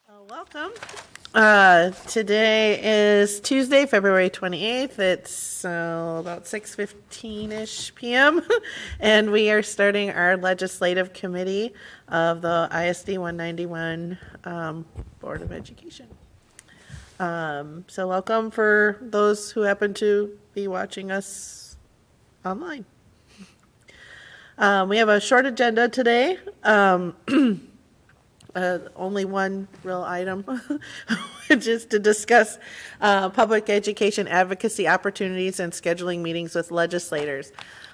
Welcome. Today is Tuesday, February 28th. It's about 6:15-ish p.m. and we are starting our legislative committee of the ISD 191 Board of Education. So welcome for those who happen to be watching us online. We have a short agenda today. Only one real item, which is to discuss public education advocacy opportunities and scheduling meetings with legislators.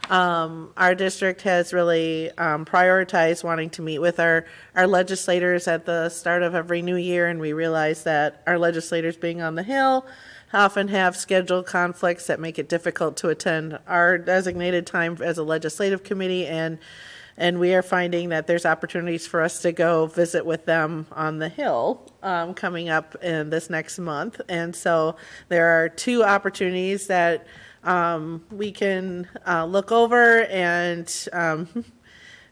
Our district has really prioritized wanting to meet with our legislators at the start of every new year, and we realize that our legislators being on the Hill often have scheduled conflicts that make it difficult to attend our designated time as a legislative committee, and we are finding that there's opportunities for us to go visit with them on the Hill coming up in this next month. And so there are two opportunities that we can look over, and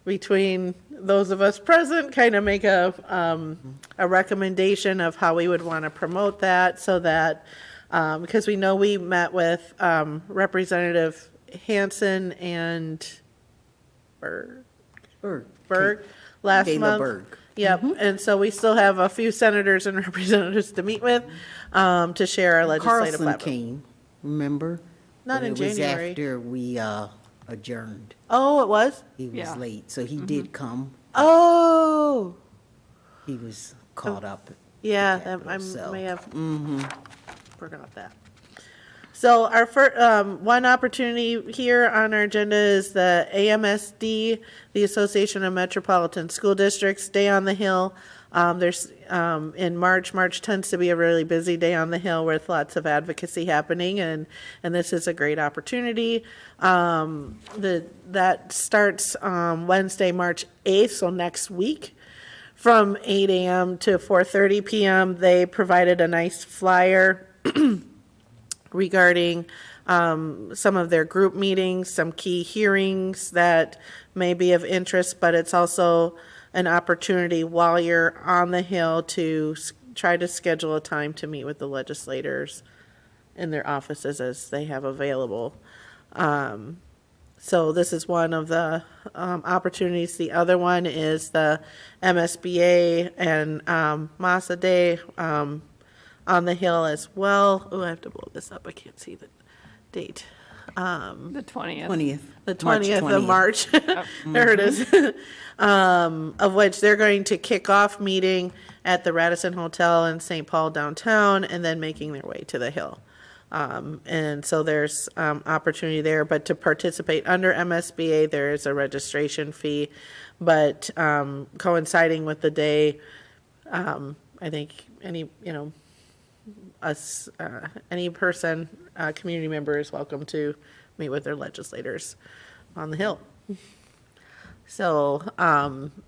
between those of us present, kind of make a recommendation of how we would want to promote that, so that because we know we met with Representative Hansen and Berg last Kayla month. Berg. Yep, and so we still have a few senators and representatives to meet with to share our legislative Carlson platform. came, remember? Not But in it was January. after we adjourned. Oh, it was? He was Yeah. late, so he did come. Oh, He was caught up. yeah, Capital, I so. may have forgot that. So our first, one opportunity here on our agenda is the AMSD, the Association of Metropolitan School Districts Day on the Hill. There's in March tends to be a really busy day on the Hill with lots of advocacy happening, and this is a great opportunity. That starts Wednesday, March 8th, so next week, from 8 a.m. to 4:30 p.m. They provided a nice flyer regarding some of their group meetings, some key hearings that may be of interest, but it's also an opportunity while you're on the Hill to try to schedule a time to meet with the legislators in their offices as they have available. So this is one of the opportunities. The other one is the MSBA and MASA Day on the Hill as well. Oh, I have to blow this up. I can't see the date. The 20th. 20th. The March 20th of March. There it is. Of which they're going to kick off meeting at the Radisson Hotel in St. Paul downtown, and then making their way to the Hill. And so there's opportunity there, but to participate under MSBA, there is a registration fee. But coinciding with the day, I think any person, community member is welcome to meet with their legislators on the Hill. So,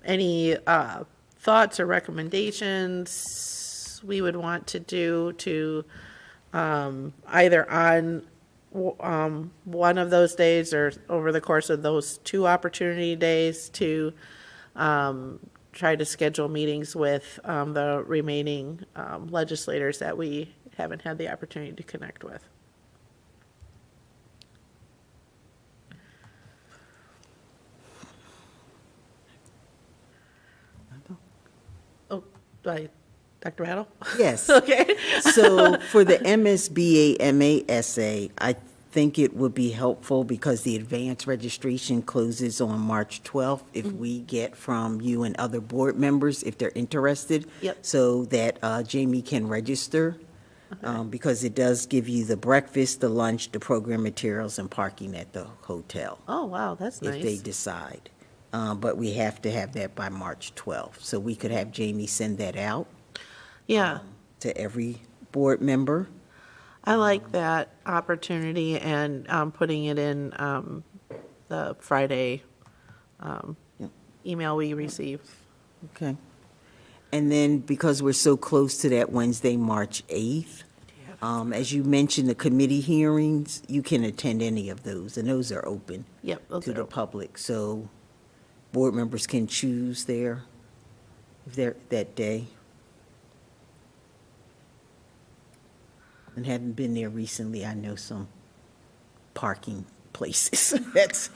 any thoughts or recommendations we would want to do to either on one of those days or over the course of those two opportunity days to try to schedule meetings with the remaining legislators that we haven't had the opportunity to connect with. Oh, Dr. Battle? Yes. Okay. So for the MSBA, MASA, I think it would be helpful because the advanced registration closes on March 12th. If we get from you and other board members, if they're interested. Yep. So that Jamie can register. Because it does give you the breakfast, the lunch, the program materials, and parking at the hotel. Oh, wow, that's nice. If they decide. But we have to have that by March 12th. So we could have Jamie send that out Yeah. to every board member. I like that opportunity and putting it in the Friday Yep. email we receive. Okay. And then because we're so close to that Wednesday, March 8th, as you mentioned, the committee hearings, you can attend any of those, and those are open Yep, those to are the open. public. So board members can choose there that day. And having been there recently, I know some parking places. That's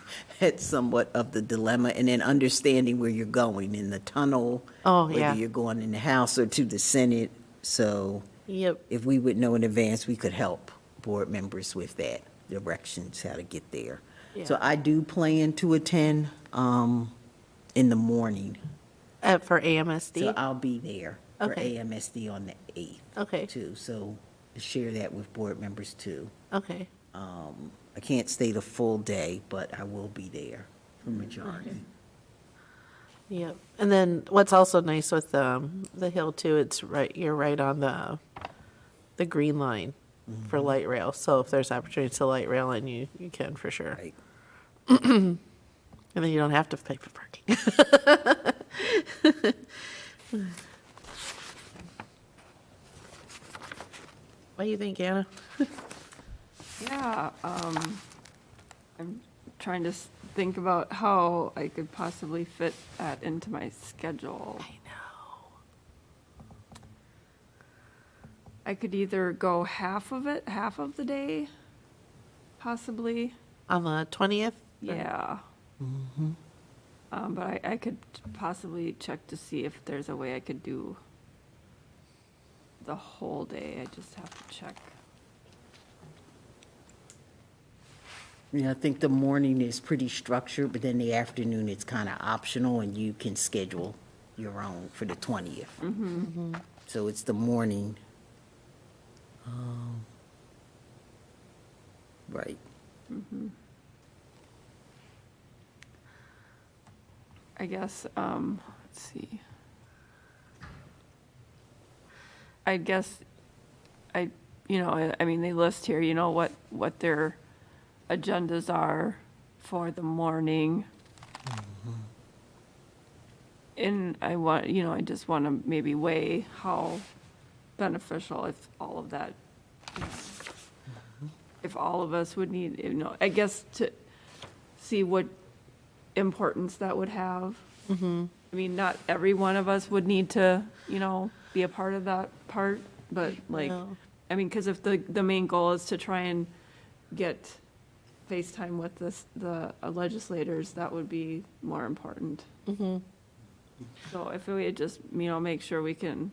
somewhat of the dilemma. And then understanding where you're going in the tunnel. Oh, yeah. Whether you're going in the House or to the Senate. So Yep. if we would know in advance, we could help board members with that, directions, how to get there. So Yeah. I do plan to attend in the morning. For AMSD? So I'll be there for Okay. AMSD on the 8th. Okay. Too, so share that with board members too. Okay. I can't stay the full day, but I will be there for majority. Yep. And then what's also nice with the Hill too, it's right, you're right on the green line for light rail. So if there's opportunity to light rail, and you can for sure. Right. And then you don't have to pay for parking. What do you think, Anna? Yeah, I'm trying to think about how I could possibly fit that into my schedule. I know. I could either go half of the day, possibly. On the 20th? Yeah. But I could possibly check to see if there's a way I could do the whole day. I just have to check. Yeah, I think the morning is pretty structured, but then the afternoon it's kind of optional and you can schedule your own for the 20th. So it's the morning. Right. I guess, let's see. I guess, I mean, they list here, what their agendas are for the morning. And I just want to maybe weigh how beneficial if all of that, if all of us would need, I guess to see what importance that would have. I mean, not every one of us would need to, be a part of that part, but like, No. I mean, because if the main goal is to try and get FaceTime with the legislators, that would be more important. So if we would just, make sure we can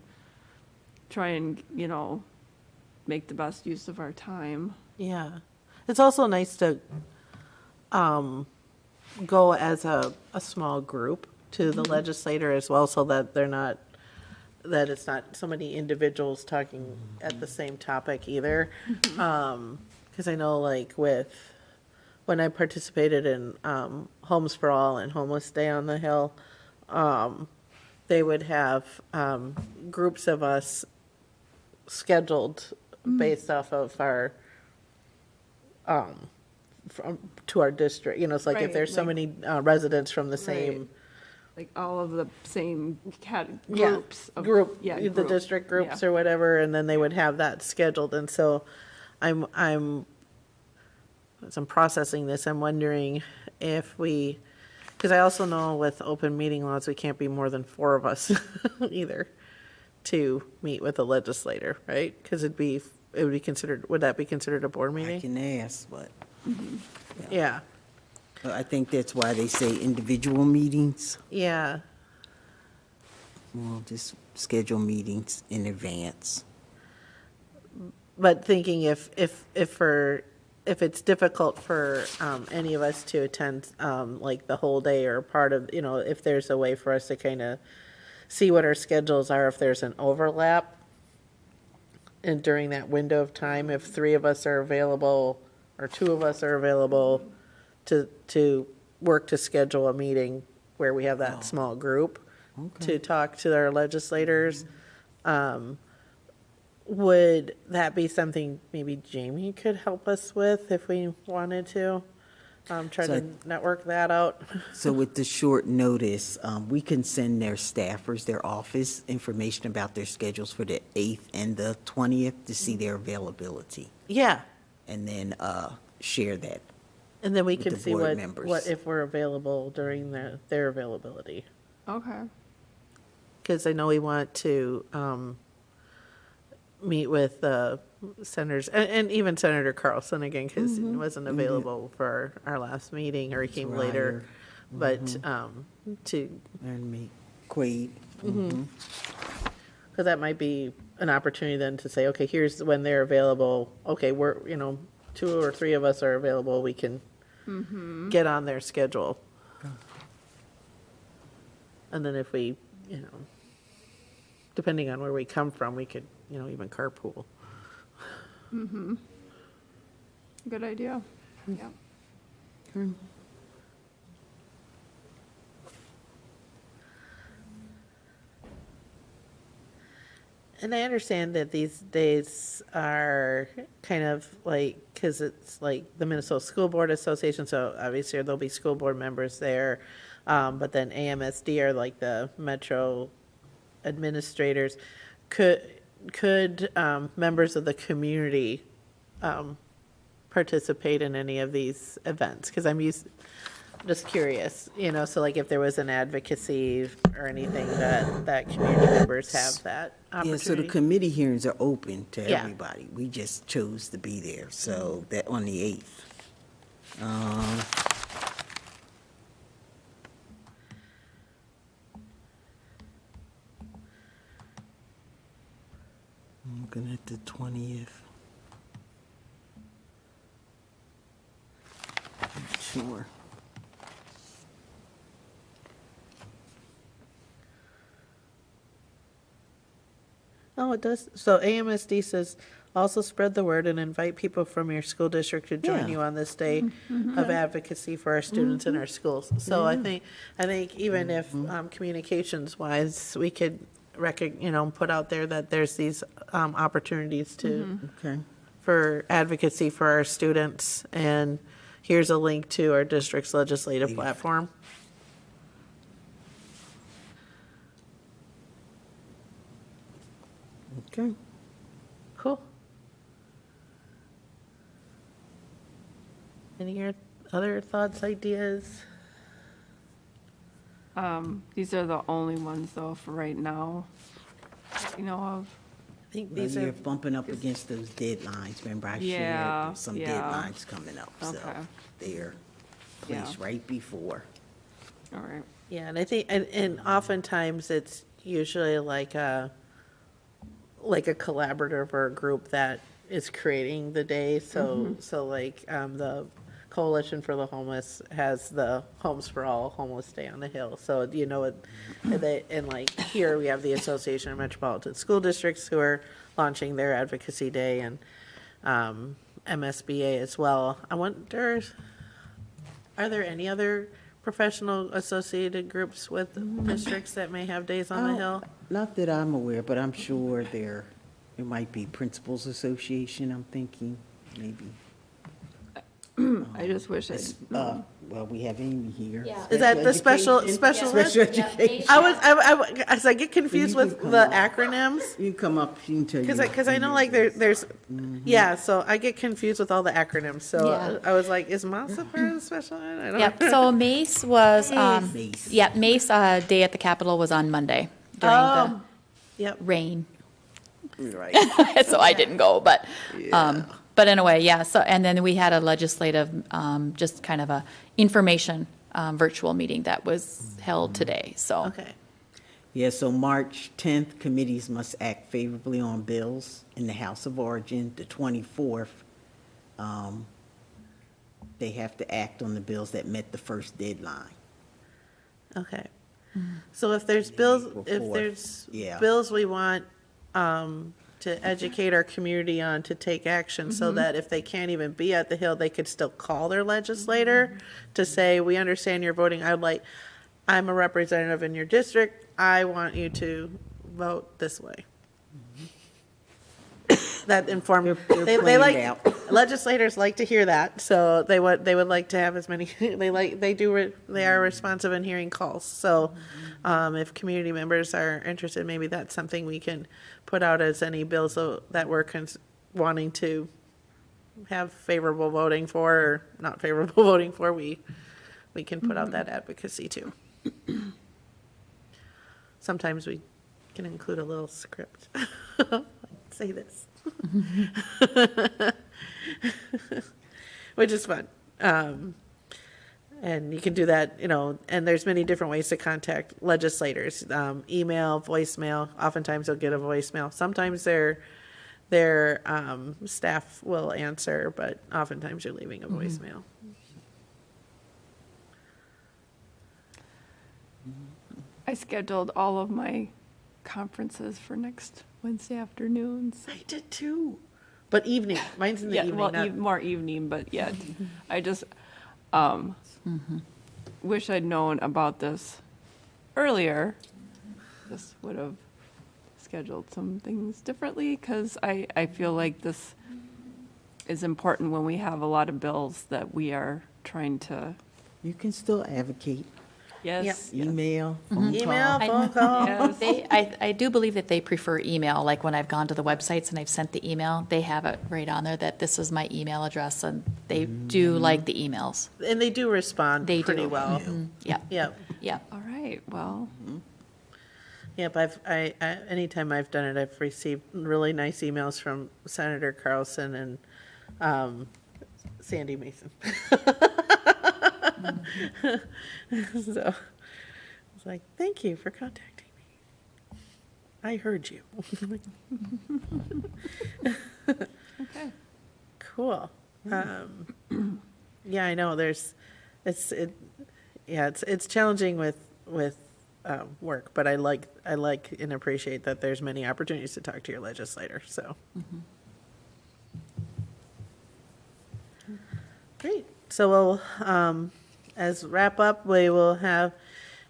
try and, make the best use of our time. Yeah. It's also nice to go as a small group to the legislator as well, so that that it's not so many individuals talking at the same topic either. Because I know, like, when I participated in Homes for All and Homeless Day on the Hill, they would have groups of us scheduled based off of our to our district. It's like if Right, there's so like- many residents from the same Like all of the same Yeah, groups. Of, group, yeah, the group. district groups Yeah. or whatever, and then they would have that scheduled. And so I'm as I'm processing this, I'm wondering if because I also know with open meeting laws, we can't be more than 4 of us either to meet with a legislator, right? Because would that be considered a board I meeting? can ask, but Yeah, I think that's why they say individual meetings. yeah. Well, just schedule meetings in advance. But thinking if it's difficult for any of us to attend like the whole day or part of, if there's a way for us to kind of see what our schedules are, if there's an overlap, and during that window of time, if 3 of us are available or 2 of us are available to work to schedule a meeting where we have that small group to talk to our legislators. Would that be something maybe Jamie could help us with if we wanted to? Try So to network that out? So with the short notice, we can send their staffers, their office, information about their schedules for the 8th and the 20th to see their availability, Yeah, and then share that. and then we With can the see board what members. if we're available during their availability. Okay. Because I know we want to, meet with senators, and even Senator Carlson again, because he wasn't available for our last meeting, or he came later. But to, And me, Quaid. because that might be an opportunity then to say, okay, here's when they're available. Okay, we're, 2 or 3 of us are available, we can get on their schedule. And then if we, depending on where we come from, we could, even carpool. Good idea. Yeah. And I understand that these days are kind of like, because it's like the Minnesota School Board Association, so obviously there'll be school board members there. But then AMSD are like the metro administrators. Could members of the community participate in any of these events? Because just curious, so like if there was an advocacy or anything that community members have that opportunity. Yeah, so the committee hearings are open to Yeah. everybody. We just chose to be there, so that on the 8th. I'm looking at the 20th. Sure. Oh, it does. So AMSD says, also spread the word and invite people from your school district to join Yeah. you on this day of advocacy for our students in our schools. So I think even if communications wise, we could put out there that there's these opportunities to Okay. for advocacy for our students, and here's a link to our district's legislative platform. Okay. Cool. Any other thoughts, ideas? These are the only ones though for right now, that you know of. I think Well, these you're are, bumping up against those deadlines. Remember, I shared Yeah, there's some yeah. deadlines coming up, so Okay. they're Yeah. placed right before. All right. yeah, and I think, and oftentimes it's usually like a collaborative or a group that is creating the day. So like the Coalition for the Homeless has the Homes for All Homeless Day on the Hill. So and like here we have the Association of Metropolitan School Districts who are launching their advocacy day, and MSBA as well. I wonder, are there any other professional associated groups with districts that may have days on the Hill? Not that I'm aware, but I'm sure there might be Principals Association, I'm thinking, maybe. I just wish I'd known. Well, we have Amy here. Yeah. Is that the special education. special Special ed? education. I get confused You can with come the up. acronyms. You can come up, she can tell you. Because I know like there's, yeah, so I get confused with all the acronyms. So Yeah. I was like, is MASA part of the special ed? I don't Yep, know. so MACE was, Mace. yeah, MACE Day at the Capitol was on Monday during the Oh, yep, rain. Right. So I didn't go, but anyway, yeah, so, and then we had a legislative, just kind of a information, virtual meeting that was held today, so. okay. Yeah, so March 10th, committees must act favorably on bills in the House of Origin. The 24th, they have to act on the bills that met the first deadline. Okay. So if there's bills, April if 4th. there's Yeah. bills we want to educate our community on, to take action, so that if they can't even be at the Hill, they could still call their legislator to say, we understand you're voting, I'm a representative in your district, I want you to vote this way. That informed, They're they planned like, out. legislators like to hear that, so they would like to have as many, they are responsive in hearing calls. So if community members are interested, maybe that's something we can put out as any bills that we're wanting to have favorable voting for, or not favorable voting for, we can put out that advocacy too. Sometimes we can include a little script. say this. Which is fun. And you can do that, and there's many different ways to contact legislators. Email, voicemail, oftentimes they'll get a voicemail. Sometimes their staff will answer, but oftentimes you're leaving a voicemail. I scheduled all of my conferences for next Wednesday afternoons. I did too. But evening, mine's in the Yeah, evening. well, not- more evening, but yet, I just, wish I'd known about this earlier. Just would have scheduled some things differently, because I feel like this is important when we have a lot of bills that we are trying to, You can still advocate, yes. email, phone Email, call. phone call. Yes. I do believe that they prefer email, like when I've gone to the websites and I've sent the email, they have it right on there that this is my email address, and they do like the emails. And they do respond They pretty do. well. Yeah, Yep. yeah. All right, well, Yep, anytime I've done it, I've received really nice emails from Senator Carlson and Sandy Mason. So it's like, thank you for contacting me. I heard you. okay. Cool. Yeah, I know it's challenging with work, but I like and appreciate that there's many opportunities to talk to your legislator, so. Great. So we'll, as wrap up, we will have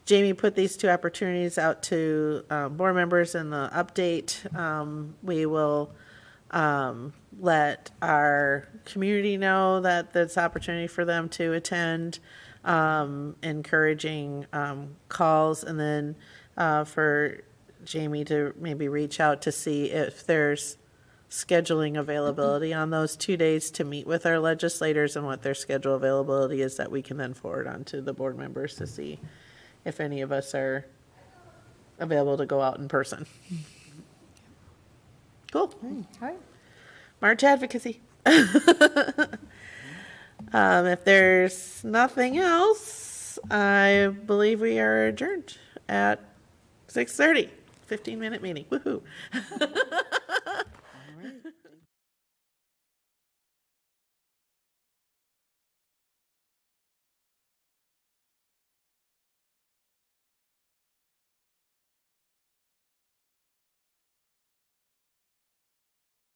Jamie put these two opportunities out to board members in the update. We will let our community know that there's opportunity for them to attend, encouraging calls, and then for Jamie to maybe reach out to see if there's scheduling availability on those 2 days to meet with our legislators, and what their schedule availability is, that we can then forward on to the board members to see if any of us are available to go out in person. Cool. All right. March advocacy. If there's nothing else, I believe we are adjourned at 6:30. 15-minute meeting. Woohoo.